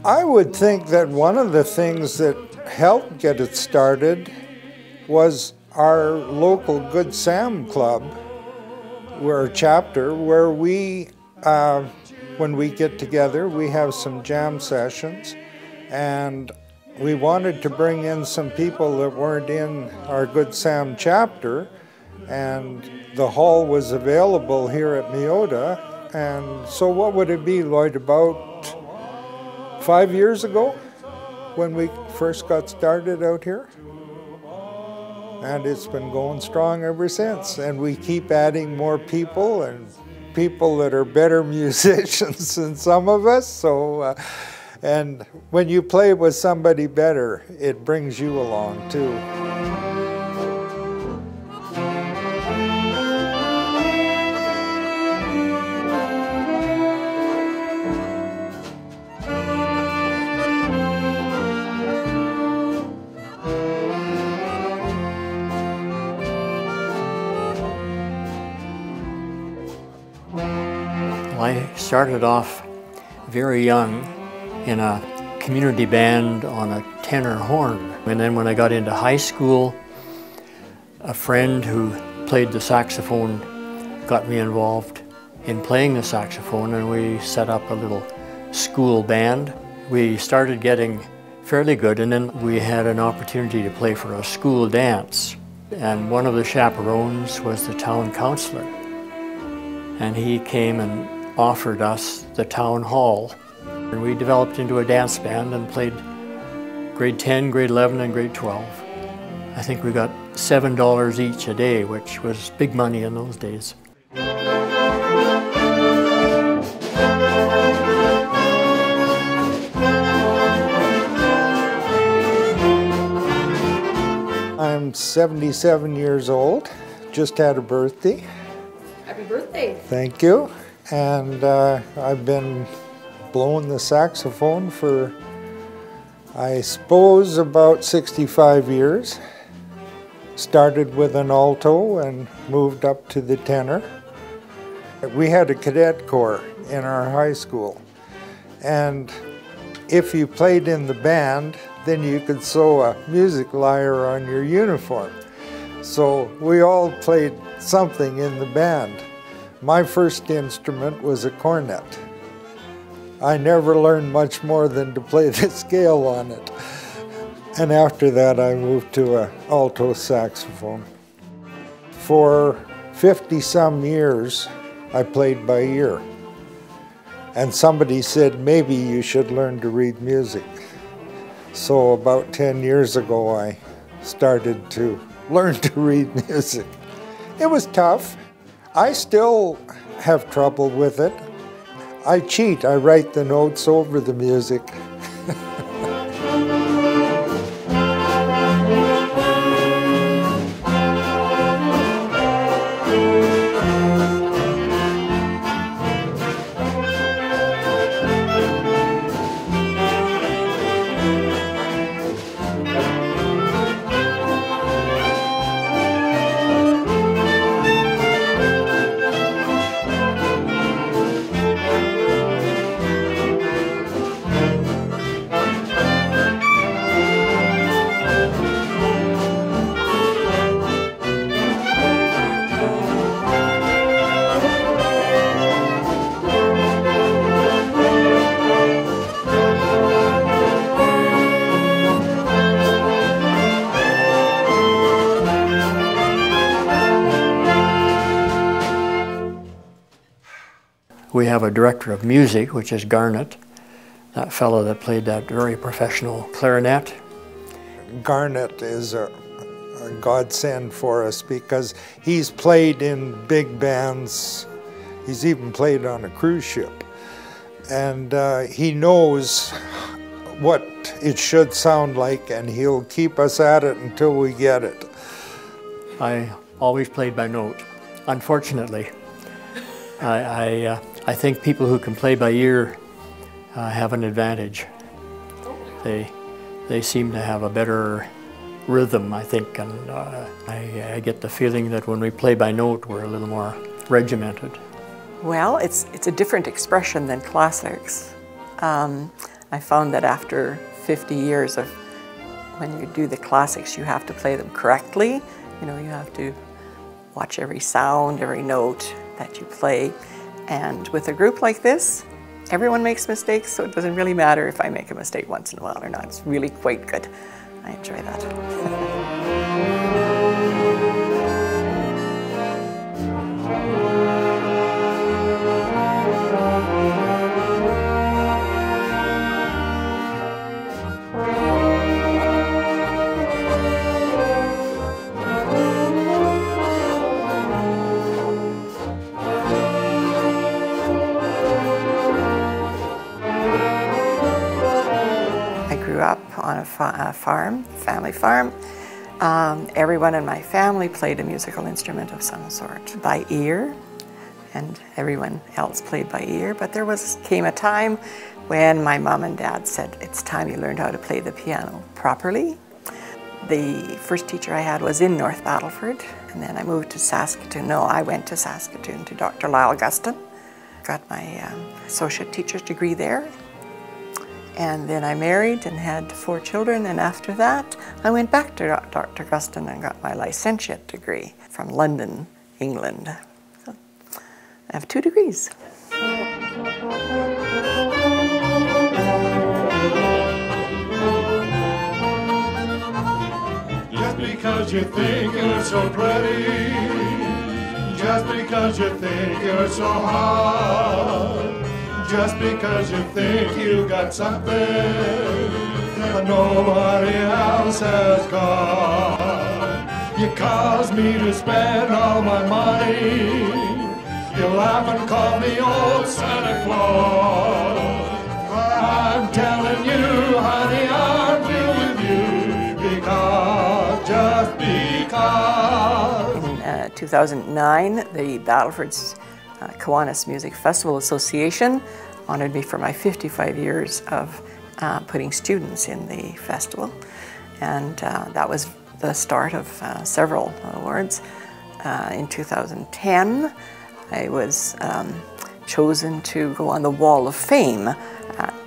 I would think that one of the things that helped get it started was our local Good Sam Club, we're a chapter where we, when we get together, we have some jam sessions, and we wanted to bring in some people that weren't in our Good Sam chapter, and the hall was available here at Meota. And so what would it be, Lloyd, about 5 years ago when we first got started out here? And it's been going strong ever since. And we keep adding more people, and people that are better musicians than some of us. So, and when you play with somebody better, it brings you along too. I started off very young in a community band on a tenor horn. And then when I got into high school, a friend who played the saxophone got me involved in playing the saxophone, and we set up a little school band. We started getting fairly good, and then we had an opportunity to play for a school dance. And one of the chaperones was the town councillor. And he came and offered us the town hall. And we developed into a dance band and played grade 10, grade 11, and grade 12. I think we got $7 each a day, which was big money in those days. I'm 77 years old, just had a birthday. Happy birthday. Thank you. And I've been blowing the saxophone for, I suppose, about 65 years. Started with an alto and moved up to the tenor. We had a cadet corps in our high school. And if you played in the band, then you could sew a music lyre on your uniform. So we all played something in the band. My first instrument was a cornet. I never learned much more than to play the scale on it. And after that, I moved to an alto saxophone. For 50-some years, I played by ear. And somebody said, maybe you should learn to read music. So about 10 years ago, I started to learn to read music. It was tough. I still have trouble with it. I cheat. I write the notes over the music. we have a director of music, which is Garnet, that fellow that played that very professional clarinet. Garnet is a godsend for us because he's played in big bands. He's even played on a cruise ship. And he knows what it should sound like, and he'll keep us at it until we get it. I always played by note. Unfortunately, I think people who can play by ear have an advantage. They seem to have a better rhythm, I think, and I get the feeling that when we play by note, we're a little more regimented. Well, it's a different expression than classics. I found that after 50 years of when you do the classics, you have to play them correctly. You know, you have to watch every sound, every note that you play. And with a group like this, everyone makes mistakes, so it doesn't really matter if I make a mistake once in a while or not. It's really quite good. I enjoy that. On a farm, family farm. Everyone in my family played a musical instrument of some sort by ear, and everyone else played by ear. But there came a time when my mom and dad said, it's time you learned how to play the piano properly. The first teacher I had was in North Battleford, and then I moved to Saskatoon. No, I went to Saskatoon to Dr. Lyle Guston. Got my associate teacher's degree there. And then I married and had 4 children, and after that I went back to Dr. Guston and got my licentiate degree from London, England. So I have 2 degrees. Just because you think you're so pretty, just because you think you're so hot, just because you think you got something that nobody else has got. You cause me to spend all my money. You laugh and call me old Santa Claus. I'm telling you, honey, I'm through with you because, just because. In 2009, the Battlefords Kiwanis Music Festival Association honored me for my 55 years of putting students in the festival, and that was the start of several awards. In 2010, I was chosen to go on the Wall of Fame at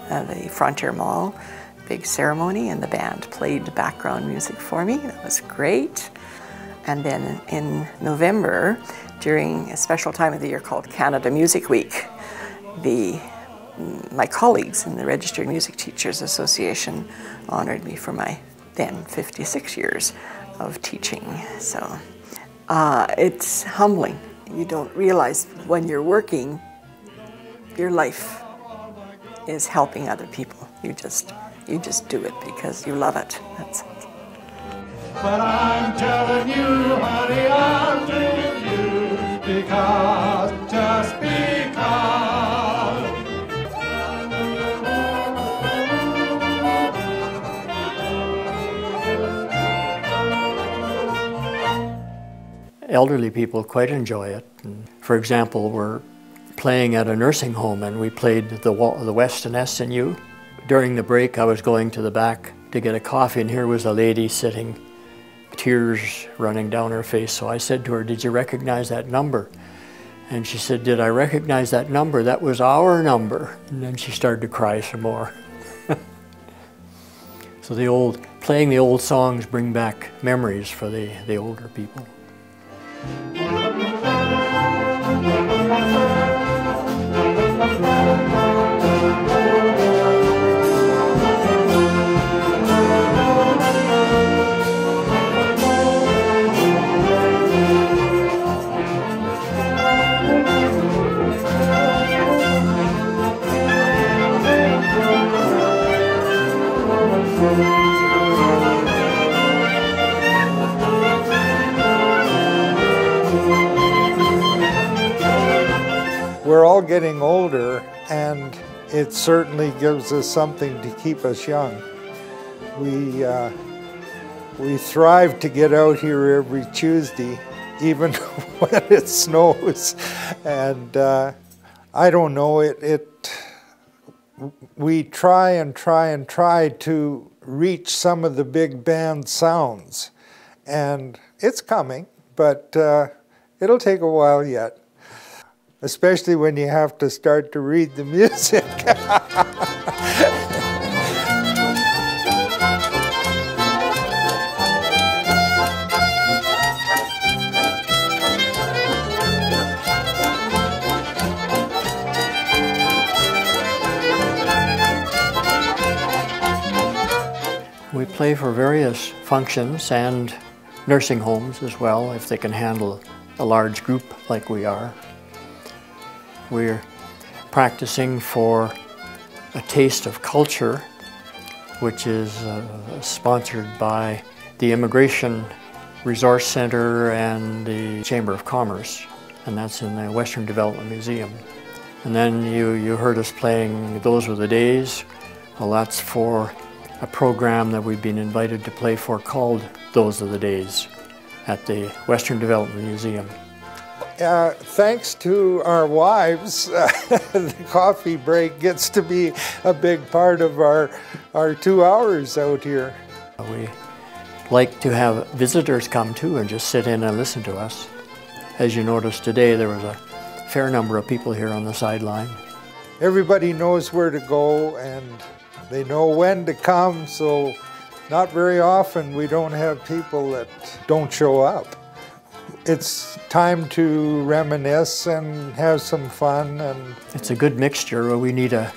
the Frontier Mall. Big ceremony, and the band played background music for me. That was great. And then in November, during a special time of the year called Canada Music Week, my colleagues in the Registered Music Teachers Association honored me for my then 56 years of teaching. So it's humbling. You don't realize when you're working, your life is helping other people. You just do it because you love it. That's it. But I'm telling you, honey, I'm through with you because, just because. Elderly people quite enjoy it. For example, we're playing at a nursing home and we played the West and SNU. During the break, I was going to the back to get a coffee, and here was a lady sitting, tears running down her face. So I said to her, "Did you recognize that number?" And she said, "Did I recognize that number? That was our number." And then she started to cry some more. So playing the old songs bring back memories for the older people. We're all getting older, and it certainly gives us something to keep us young. We thrive to get out here every Tuesday, even when it snows. And I don't know, we try and try to reach some of the big band sounds. And it's coming, but it'll take a while yet. Especially when you have to start to read the music. We play for various functions and nursing homes as well, if they can handle a large group like we are. We're practicing for a Taste of Culture, which is sponsored by the Immigration Resource Center and the Chamber of Commerce, and that's in the Western Development Museum. And then you heard us playing Those Were the Days. Well, that's for a program that we've been invited to play for called Those Are the Days at the Western Development Museum. Thanks to our wives, the coffee break gets to be a big part of our 2 hours out here. We like to have visitors come too and just sit in and listen to us. As you noticed today, there was a fair number of people here on the sideline. Everybody knows where to go and they know when to come, so not very often we don't have people that don't show up. It's time to reminisce and have some fun. And it's a good mixture. We need a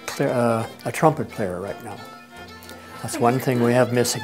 trumpet player right now. That's one thing we have missing.